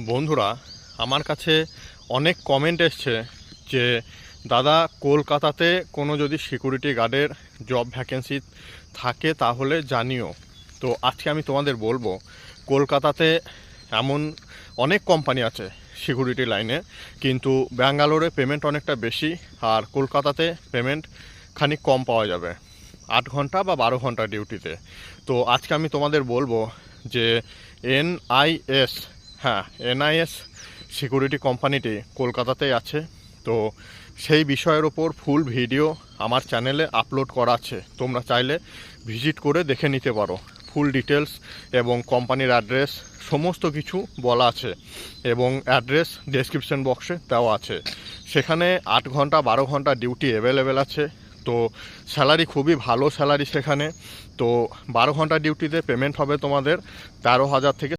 বন্ধুরা, আমার কাছে অনেক কমেন্ট এসছে যে দাদা, কলকাতাতে কোনো যদি সিকিউরিটি গার্ডের জব ভ্যাকেন্সি থাকে তাহলে জানিও। তো আজকে আমি তোমাদের বলবো, কলকাতাতে এমন অনেক কোম্পানি আছে সিকিউরিটি লাইনে, কিন্তু ব্যাঙ্গালোরে পেমেন্ট অনেকটা বেশি আর কলকাতাতে পেমেন্ট খানিক কম পাওয়া যাবে 8 ঘন্টা বা 12 ঘন্টা ডিউটিতে। তো আজকে আমি তোমাদের বলবো যে এনআইএস, হ্যাঁ, এনআইএস সিকিউরিটি কোম্পানিটি কলকাতাতেই আছে। তো সেই বিষয়ের ওপর ফুল ভিডিও আমার চ্যানেলে আপলোড করা আছে, তোমরা চাইলে ভিজিট করে দেখে নিতে পারো। ফুল ডিটেলস এবং কোম্পানির অ্যাড্রেস সমস্ত কিছু বলা আছে এবং অ্যাড্রেস ডেসক্রিপশন বক্সে দেওয়া আছে। সেখানে 8 ঘন্টা 12 ঘন্টা ডিউটি অ্যাভেলেবেল আছে। তো স্যালারি খুবই ভালো স্যালারি সেখানে। তো 12 ঘন্টা ডিউটিতে পেমেন্ট হবে তোমাদের 13,000 থেকে